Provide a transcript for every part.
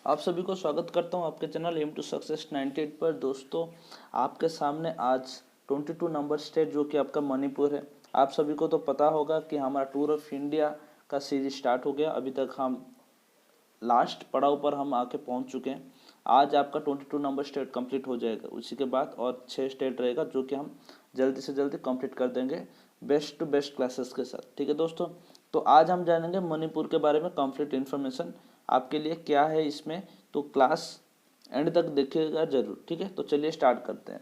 आप सभी को स्वागत करता हूं आपके चैनल एम टू सक्सेस 98 पर। दोस्तों, आपके सामने आज 22 नंबर स्टेट जो कि आपका मणिपुर है। आप सभी को तो पता होगा कि हमारा टूर ऑफ इंडिया का सीरीज स्टार्ट हो गया। अभी तक हम लास्ट पड़ाव पर हम आके पहुंच चुके हैं। आज आपका 22 नंबर स्टेट कंप्लीट हो जाएगा। उसी के बाद और 6 स्टेट रहेगा जो कि हम जल्दी से जल्दी कंप्लीट कर देंगे बेस्ट टू बेस्ट क्लासेस के साथ। ठीक है दोस्तों, तो आज हम जानेंगे मणिपुर के बारे में कंप्लीट इन्फॉर्मेशन आपके लिए क्या है इसमें, तो क्लास एंड तक देखिएगा जरूर। ठीक है, तो चलिए स्टार्ट करते हैं।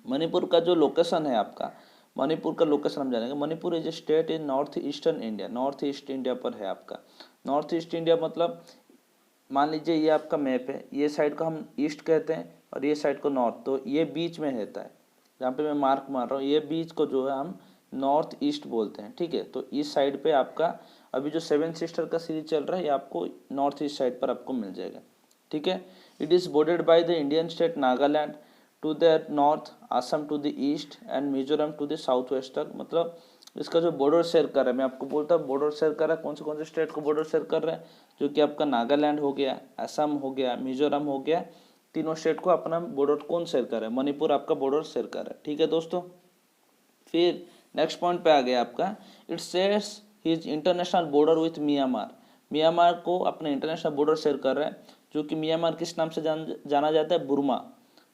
मणिपुर का जो लोकेशन है आपका, मणिपुर का लोकेशन हम जानेंगे। Manipur is a state in north eastern India, north east India पर है आपका। नॉर्थ ईस्ट इंडिया मतलब मान लीजिए ये आपका मैप है, ये साइड को हम ईस्ट कहते हैं और ये साइड को नॉर्थ, तो ये बीच में रहता है। जहाँ पे मैं मार्क मार रहा हूँ ये बीच को जो है हम नॉर्थ ईस्ट बोलते हैं। ठीक है, तो इस साइड पे आपका अभी जो 7 सिस्टर का सीरीज चल रहा है ये आपको नॉर्थ ईस्ट साइड पर आपको मिल जाएगा। ठीक है, it is bordered by the Indian state Nagaland to the north, Assam to the east and Mizoram to the south west तक। मतलब इसका जो बॉर्डर शेयर कर रहा है, मैं आपको बोलता हूँ बॉर्डर शेयर कर रहा है कौन से स्टेट को बॉर्डर शेयर कर रहा है, जो कि आपका नागालैंड हो गया, असम हो गया, मिजोरम हो गया। तीनों स्टेट को अपना बॉर्डर कौन शेयर कर रहा है? मणिपुर आपका बॉर्डर शेयर कर रहा है। ठीक है दोस्तों, फिर नेक्स्ट पॉइंट पे आ गया आपका, it shares his international border with Myanmar. Myanmar को अपना इंटरनेशनल बॉर्डर शेयर कर रहा है, जो कि म्यांमार किस नाम से जाना जाता है? बुर्मा।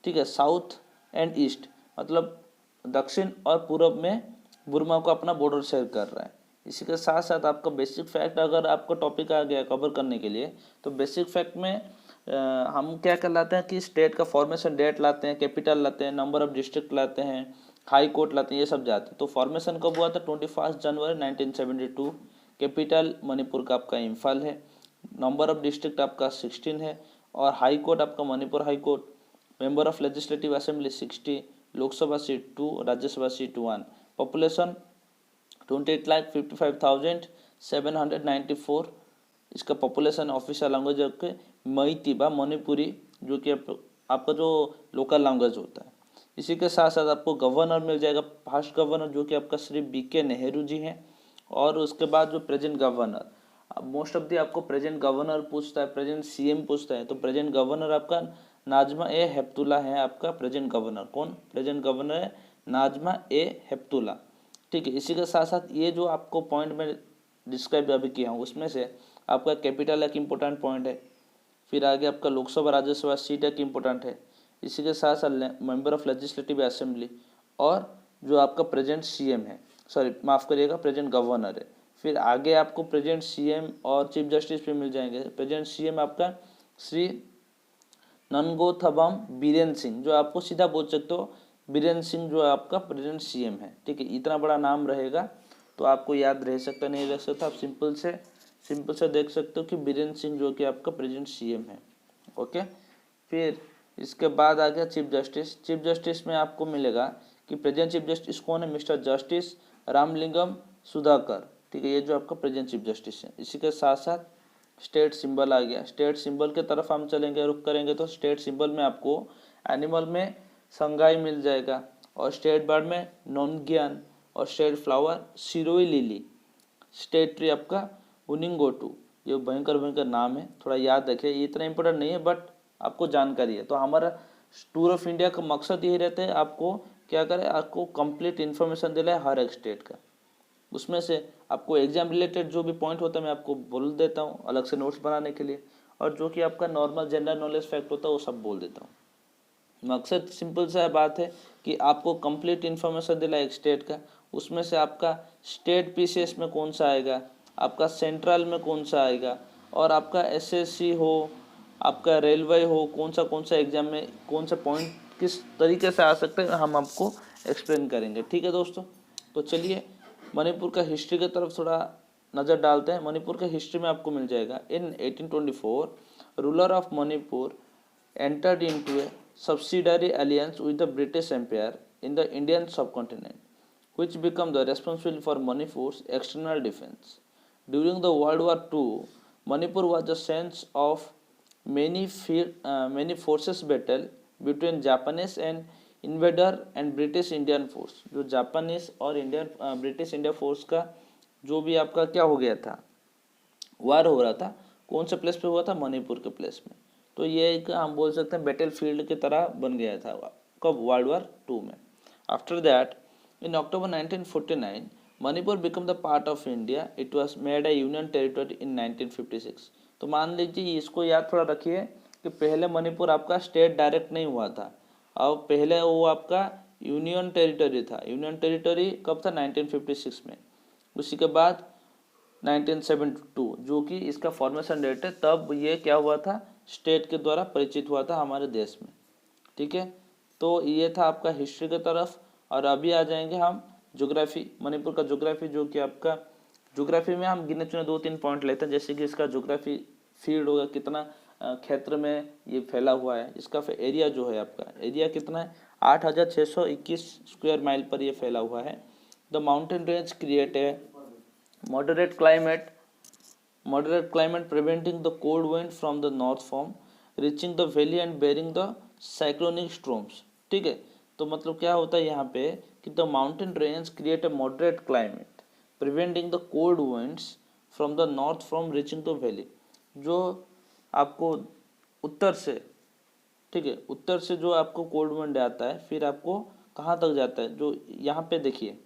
ठीक है, साउथ एंड ईस्ट मतलब दक्षिण और पूर्व में बुर्मा को अपना बॉर्डर शेयर कर रहा है। इसी के साथ साथ आपका बेसिक फैक्ट अगर आपको टॉपिक आ गया कवर करने के लिए, तो बेसिक फैक्ट में हम क्या कर लाते हैं कि स्टेट का फॉर्मेशन डेट लाते हैं, कैपिटल लाते हैं, नंबर ऑफ डिस्ट्रिक्ट लाते हैं, हाई कोर्ट लाते हैं, ये सब जाते हैं। तो फॉर्मेशन कब हुआ था? 21 जनवरी 1972। कैपिटल मणिपुर का आपका इम्फाल है, नंबर ऑफ डिस्ट्रिक्ट आपका 16 है, और हाई कोर्ट आपका Manipur high court. Member of legislative assembly 60, Lok Sabha seat 2, Rajya Sabha seat 1। Population 28,55,794 इसका पॉपुलेशन। ऑफिशियल लैंग्वेज आपके मैती बा मणिपुरी, जो कि आपका जो लोकल लैंग्वेज होता है। इसी के साथ साथ आपको गवर्नर मिल जाएगा, फर्स्ट गवर्नर जो कि आपका श्री BK नेहरू जी हैं। और उसके बाद जो प्रेजेंट गवर्नर, अब मोस्ट ऑफ दी आपको प्रेजेंट गवर्नर पूछता है, प्रेजेंट CM पूछता है, तो प्रेजेंट गवर्नर आपका नाजमा ए हेप्तुल्ला है। आपका प्रेजेंट गवर्नर कौन? प्रेजेंट गवर्नर है नाजमा ए हेप्तुल्ला। ठीक है, इसी के साथ साथ ये जो आपको पॉइंट में डिस्क्राइब अभी किया हूँ उसमें से आपका कैपिटल एक इम्पोर्टेंट पॉइंट है। फिर आगे आपका लोकसभा राज्यसभा सीट एक इम्पोर्टेंट है। इसी के साथ साथ मेंबर ऑफ लेजिस्लेटिव असेंबली, और जो आपका प्रेजेंट CM है, सॉरी माफ़ करिएगा, प्रेजेंट गवर्नर है। फिर आगे आपको प्रेजेंट CM और चीफ जस्टिस भी मिल जाएंगे। प्रेजेंट CM आपका श्री ननगोथबम बीरेन सिंह, जो आपको सीधा बोल सकते हो बीरेन सिंह, जो आपका प्रेजेंट CM है। ठीक है, इतना बड़ा नाम रहेगा तो आपको याद रह सकता नहीं रह सकता, आप सिंपल से देख सकते हो कि बीरेन सिंह जो कि आपका प्रेजेंट CM है। ओके, फिर इसके बाद आ गया चीफ जस्टिस। चीफ जस्टिस में आपको मिलेगा कि प्रेजेंट चीफ जस्टिस कौन है? Mister justice Ramalingam Sudhakar. ठीक है, ये जो आपका प्रेजेंट चीफ जस्टिस है। इसी के साथ साथ स्टेट सिंबल आ गया। स्टेट सिंबल के तरफ हम चलेंगे, रुक करेंगे, तो स्टेट सिंबल में आपको एनिमल में संगाई मिल जाएगा, और स्टेट बर्ड में नोनगियान, और state flower Sirohi lily, state tree आपका उनिंगोटू। ये भयंकर भयंकर नाम है, थोड़ा याद रखिए, ये इतना इंपॉर्टेंट नहीं है बट आपको जानकारी है। तो हमारा टूर ऑफ इंडिया का मकसद यही रहता है, आपको क्या करें, आपको कंप्लीट इन्फॉर्मेशन दिलाए हर एक स्टेट का। उसमें से आपको एग्जाम रिलेटेड जो भी पॉइंट होता है मैं आपको बोल देता हूँ अलग से नोट्स बनाने के लिए, और जो कि आपका नॉर्मल जनरल नॉलेज फैक्ट होता है वो सब बोल देता हूँ। मकसद सिंपल सा बात है कि आपको कंप्लीट इन्फॉर्मेशन दिलाए एक स्टेट का। उसमें से आपका स्टेट PCS में कौन सा आएगा, आपका सेंट्रल में कौन सा आएगा, और आपका SSC हो, आपका रेलवे हो, कौन सा एग्जाम में कौन सा पॉइंट किस तरीके से आ सकते हैं हम आपको एक्सप्लेन करेंगे। ठीक है दोस्तों, तो चलिए मणिपुर का हिस्ट्री की तरफ थोड़ा नज़र डालते हैं। मणिपुर के हिस्ट्री में आपको मिल जाएगा, इन 1824 ruler of Manipur entered into a subsidiary alliance with the British Empire in the Indian subcontinent, which became the responsible for Manipur's external defense. During the World War II, Manipur was the scene of many forces battle between Japanese and invader and British Indian force. जो Japanese और Indian British India force का जो भी आपका क्या हो गया था, वार हो रहा था, कौन से प्लेस पे हुआ था, मणिपुर के प्लेस में। तो ये एक हम बोल सकते हैं बैटल फील्ड की तरह बन गया था, कब, वर्ल्ड वॉर 2 में। After that in October 1949 Manipur become the part of India, it was made A union territory in 1956। तो मान लीजिए, इसको याद थोड़ा रखिए कि पहले मणिपुर आपका स्टेट डायरेक्ट नहीं हुआ था, अब पहले वो आपका यूनियन टेरिटरी था। यूनियन टेरिटरी कब था, 1956 में। उसी के बाद 1972 जो कि इसका फॉर्मेशन डेट है, तब ये क्या हुआ था, स्टेट के द्वारा परिचित हुआ था हमारे देश में। ठीक है, तो ये था आपका हिस्ट्री की तरफ। और अभी आ जाएंगे हम ज्योग्राफी, मणिपुर का ज्योग्राफी, जो कि आपका ज्योग्राफी में हम गिने चुने 2-3 पॉइंट लेते हैं, जैसे कि इसका ज्योग्राफी फील्ड होगा, कितना क्षेत्र में ये फैला हुआ है। इसका एरिया जो है, आपका एरिया कितना है, 8621 स्क्वायर माइल पर ये फैला हुआ है। द माउंटेन रेंज क्रिएट है moderate climate preventing the cold wind from the north from reaching the valley and bearing the cyclonic storms। ठीक है, तो मतलब क्या होता है यहाँ पे कि the mountain range create a moderate climate preventing the cold winds from the north from reaching the valley. जो आपको उत्तर से, ठीक है, उत्तर से जो आपको कोल्ड विंड आता है, फिर आपको कहाँ तक जाता है, जो यहाँ पे देखिए,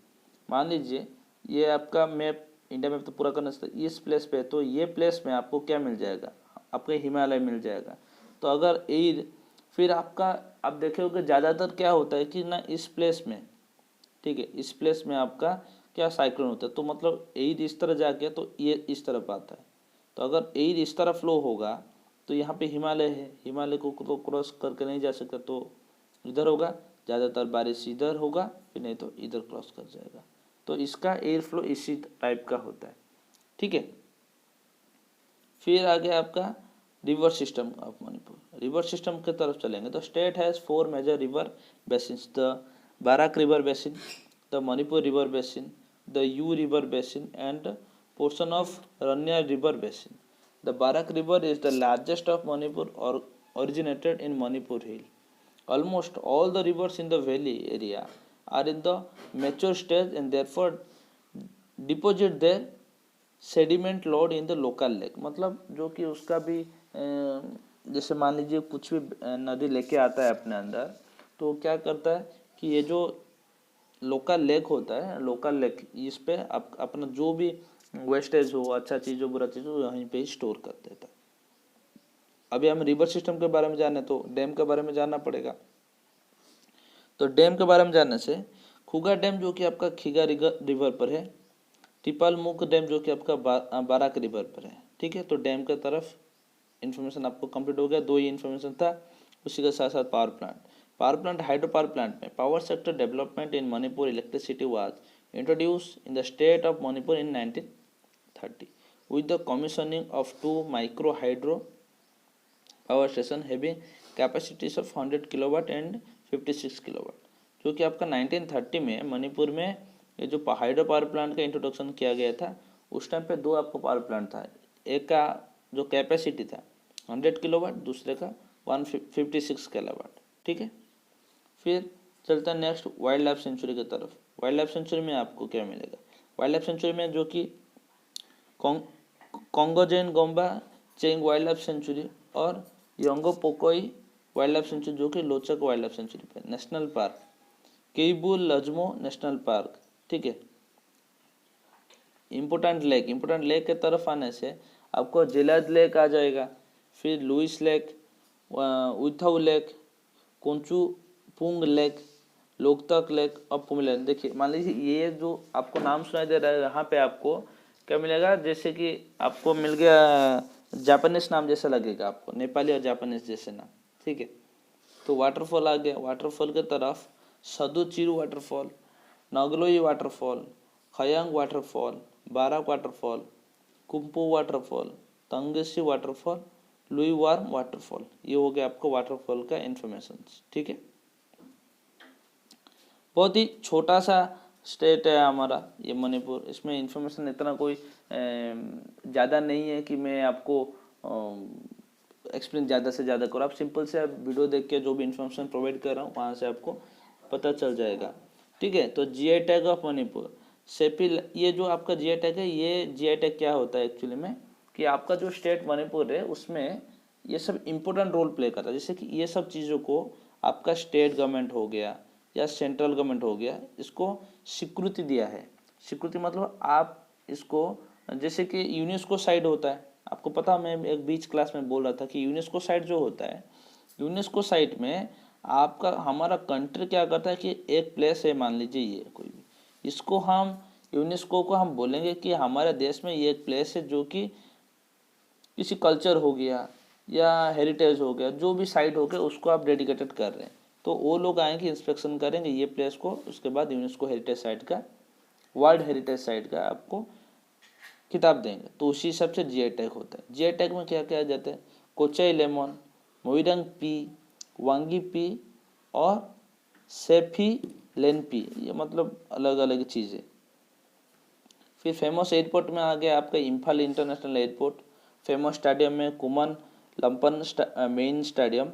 मान लीजिए ये आपका मैप, इंडिया मैप तो पूरा करना चाहिए, इस प्लेस पे, तो ये प्लेस में आपको क्या मिल जाएगा, आपको हिमालय मिल जाएगा। तो अगर एयर, फिर आपका, आप देखोगे ज़्यादातर क्या होता है कि ना इस प्लेस में, ठीक है, इस प्लेस में आपका क्या साइक्लोन होता है, तो मतलब एयर इस तरह जाके तो ये इस तरफ आता है। तो अगर एयर इस तरह फ्लो होगा तो यहाँ पे हिमालय है, हिमालय को तो क्रॉस करके नहीं जा सकता, तो इधर होगा, ज़्यादातर बारिश इधर होगा, फिर नहीं तो इधर क्रॉस कर जाएगा। तो इसका एयर फ्लो इसी टाइप का होता है। ठीक है, फिर आगे आपका river system of Manipur. River system की तरफ चलेंगे तो state has 4 major river basins, the Barak river basin, the Manipur river basin, the Yu river basin and portion of Ranya river basin. The Barak river is the largest of Manipur और originated in Manipur hill. Almost all the rivers in the valley area are in the mature stage and therefore deposit their sediment load in the local lake। मतलब जो कि उसका भी जैसे मान लीजिए कुछ भी नदी लेके आता है अपने अंदर, तो क्या करता है कि ये जो लोकल लेक होता है, लोकल लेक, इस पे अपना जो भी वेस्टेज हो, अच्छा चीज़ हो, बुरा चीज़ हो, यहीं पे स्टोर कर देता है। अभी हम रिवर सिस्टम के बारे में जाने तो डैम के बारे में जानना पड़ेगा। तो डैम के बारे में जानने से खुगा डैम जो कि आपका खिगा रिवर पर है, टिपालमुख डैम जो कि आपका बाराक रिवर पर है। ठीक है, तो डैम के तरफ इन्फॉर्मेशन आपको कंप्लीट हो गया, 2 ही इन्फॉर्मेशन था। उसी के साथ साथ power plant hydro power plant में power sector development in Manipur electricity was introduce in the state of Manipur in 1930 with the commissioning of 2 micro hydro power station having capacities of 100 kilowatt and 56 kilowatt. जो कि आपका 1930 में मणिपुर में ये जो hydro power plant का introduction किया गया था, उस टाइम पे 2 आपको पावर प्लांट था, एक का जो कैपेसिटी था 100 किलोवाट, दूसरे का 156 किलोवाट। ठीक है, फिर चलता है नेक्स्ट वाइल्ड लाइफ सेंचुरी की तरफ। वाइल्ड लाइफ सेंचुरी में आपको क्या मिलेगा, वाइल्ड लाइफ सेंचुरी में जो कि Khongjaingamba Ching wildlife sanctuary और Yangoupokpi wildlife sanctuary जो कि लोचक वाइल्ड लाइफ सेंचुरी पे। नेशनल पार्क केबुल लजमो नेशनल पार्क। ठीक है, इम्पोर्टेंट लेक के तरफ आने से आपको जिलाद लेक आ जाएगा, फिर लुइस लेक, उथाउ लेक, कोंचू पुंग लेक, लोकतक लेक और पुमलेक। देखिए, मान लीजिए ये जो आपको नाम सुनाई दे रहा है, यहाँ पे आपको क्या मिलेगा, जैसे कि आपको मिल गया जापानीज नाम जैसा लगेगा आपको, नेपाली और जापानीज जैसे नाम। ठीक है, तो वाटरफॉल आ गया। वाटरफॉल के तरफ Saduchiru waterfall, Nagloi waterfall, Khayang waterfall, Barak waterfall, Kumpu waterfall, Tangesi waterfall, Lui Warm waterfall. ये हो गया आपको वाटरफॉल का इन्फॉर्मेशन। ठीक है, बहुत ही छोटा सा स्टेट है हमारा ये मणिपुर, इसमें इन्फॉर्मेशन इतना कोई ज़्यादा नहीं है कि मैं आपको एक्सप्लेन ज़्यादा से ज़्यादा करूँ। आप सिंपल से आप वीडियो देख के जो भी इन्फॉर्मेशन प्रोवाइड कर रहा हूँ वहाँ से आपको पता चल जाएगा। ठीक है, तो GI tag of Manipur CP, ये जो आपका जीआई टैग है, ये जीआई टैग क्या होता है एक्चुअली में, कि आपका जो स्टेट मणिपुर है उसमें ये सब इम्पोर्टेंट रोल प्ले करता है। जैसे कि ये सब चीज़ों को आपका स्टेट गवर्नमेंट हो गया या सेंट्रल गवर्नमेंट हो गया, इसको स्वीकृति दिया है। स्वीकृति मतलब आप इसको, जैसे कि यूनेस्को साइट होता है, आपको पता, मैं एक बीच क्लास में बोल रहा था कि यूनेस्को साइट जो होता है, यूनेस्को साइट में आपका हमारा कंट्री क्या करता है कि एक प्लेस है, मान लीजिए ये कोई भी, इसको हम यूनेस्को को हम बोलेंगे कि हमारे देश में ये एक प्लेस है जो कि किसी कल्चर हो गया या हेरिटेज हो गया, जो भी साइट हो गया उसको आप डेडिकेटेड कर रहे हैं, तो वो लोग आएंगे, इंस्पेक्शन करेंगे ये प्लेस को, उसके बाद यूनेस्को हेरिटेज साइट का, वर्ल्ड हेरिटेज साइट का आपको किताब देंगे। तो उसी हिसाब से जीआई टैग होता है। जीआई टैग में क्या क्या आ जाता है, कोचाई लेमन, मोइरंग पी, वांगी पी और सेफी लेन पी, ये मतलब अलग अलग चीज़ें। फिर फेमस एयरपोर्ट में आ गया आपका Imphal international airport, famous stadium में कुमन लंपन मेन स्टेडियम।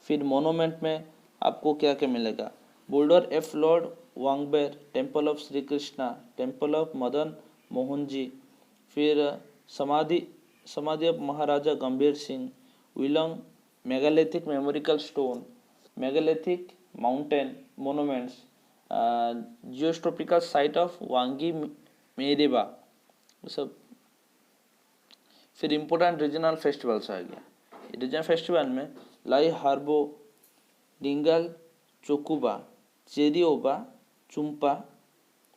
फिर मोनूमेंट में आपको क्या क्या मिलेगा, boulder of lord Wangbren, temple of Shri Krishna, temple of Madan Mohan ji, फिर samadhi of Maharaja Gambhir Singh, Willong megalithic memorial stone, megalithic mountain monuments, जियोस्टोपिकल साइट ऑफ वांगी मेरेबा, सब। फिर इम्पोर्टेंट रीजनल फेस्टिवल्स आ गया। रीजनल फेस्टिवल में लाई हार्बो, डिंगल, चोकुबा, चेरियोबा, चुम्पा,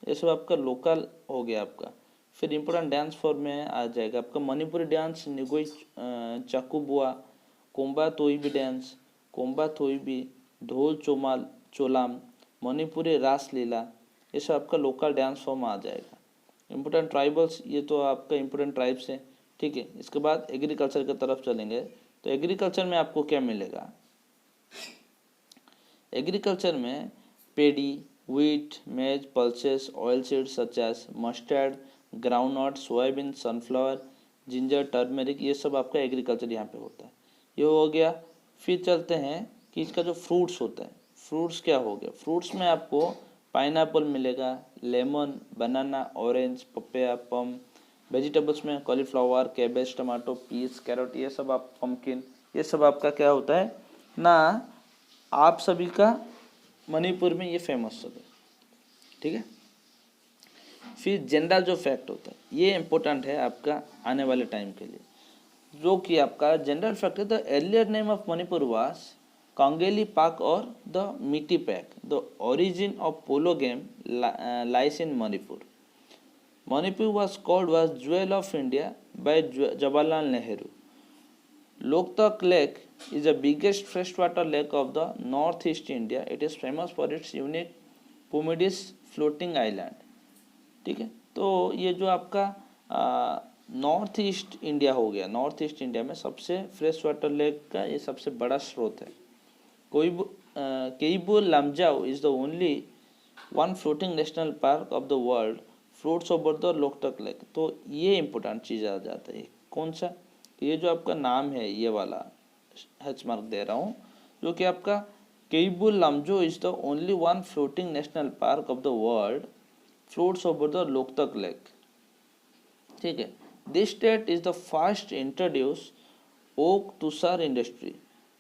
ये सब आपका लोकल हो गया आपका। फिर इम्पोर्टेंट डांस फॉर्म में आ जाएगा आपका मणिपुरी डांस, निगोई चाकुबुआ, कोम्बा तोईबी डांस, कोम्बा तोईबी, ढोल चोमाल चोलाम, मणिपुरी रासलीला, ये सब आपका लोकल डांस फॉर्म आ जाएगा। इम्पोर्टेंट ट्राइबल्स, ये तो आपका इम्पोर्टेंट ट्राइब्स है, ठीक है। इसके बाद एग्रीकल्चर की तरफ चलेंगे, तो एग्रीकल्चर में आपको क्या मिलेगा, एग्रीकल्चर में पेडी, wheat, maize, pulses, oil seeds such as mustard, groundnut, soybean, sunflower, ginger, turmeric, ये सब आपका एग्रीकल्चर यहाँ पे होता है। ये हो गया। फिर चलते हैं कि इसका जो फ्रूट्स होता है, फ्रूट्स क्या हो गया, फ्रूट्स में आपको पाइनएप्पल मिलेगा, lemon, banana, orange, papaya, plum. Vegetables में cauliflower, cabbage, tomato, peas, carrot, ये सब आप, पम्पकिन, ये सब आपका क्या होता है ना, आप सभी का मणिपुर में ये फेमस सब है, ठीक है। फिर जनरल जो फैक्ट होता है ये इम्पोर्टेंट है आपका आने वाले टाइम के लिए, जो कि आपका जनरल फैक्ट है, the earlier name of Manipur was Kangleipak और the Meitrabak, the origin of polo game lies in Manipur. Manipur was called was jewel of India by Jawaharlal Nehru. Loktak Lake is the biggest freshwater lake of the northeast India. It is famous for its unique Pumides floating island. ठीक है, तो ये जो आपका north east India हो गया, north east India में सबसे फ्रेश वाटर लेक का ये सबसे बड़ा स्रोत है। Keibul Lamjao is the only one floating national park of the world floats over the Loktak lake. तो ये इंपॉर्टेंट चीज़ आ जाता है, कौन सा, ये जो आपका नाम है, ये वाला हैच मार्क दे रहा हूँ, जो कि आपका Keibul Lamjao is the only one floating national park of the world floats over the Loktak lake, ठीक है। This state is the first introduce oak tussar industry,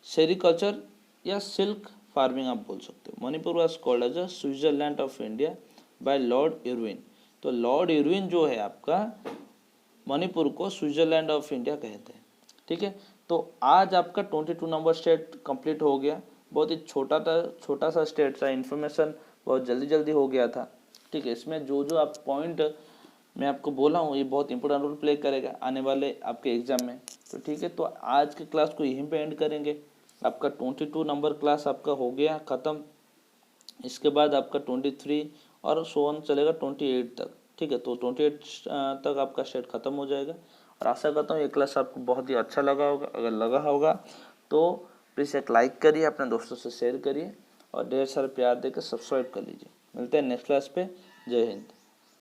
sericulture या सिल्क फार्मिंग आप बोल सकते हो। Manipur was called as a Switzerland of India by lord Irwin. तो lord Irwin जो है आपका मणिपुर को स्विट्जरलैंड ऑफ इंडिया कहते हैं, ठीक है। तो आज आपका 22 नंबर स्टेट कंप्लीट हो गया। बहुत ही छोटा सा स्टेट था, इन्फॉर्मेशन बहुत जल्दी जल्दी हो गया था, ठीक है। इसमें जो जो आप पॉइंट मैं आपको बोला हूँ ये बहुत इंपॉर्टेंट रोल प्ले करेगा आने वाले आपके एग्जाम में, तो ठीक है। तो आज के क्लास को यहीं पे एंड करेंगे। आपका 22 नंबर क्लास आपका हो गया ख़त्म। इसके बाद आपका 23 और सो ऑन चलेगा 28 तक, ठीक है। तो 28 तक आपका सेट खत्म हो जाएगा और आशा करता हूँ ये क्लास आपको बहुत ही अच्छा लगा होगा। अगर लगा होगा तो प्लीज़ एक लाइक करिए, अपने दोस्तों से शेयर करिए और ढेर सारे प्यार देकर सब्सक्राइब कर लीजिए। मिलते हैं नेक्स्ट क्लास पे। जय हिंद।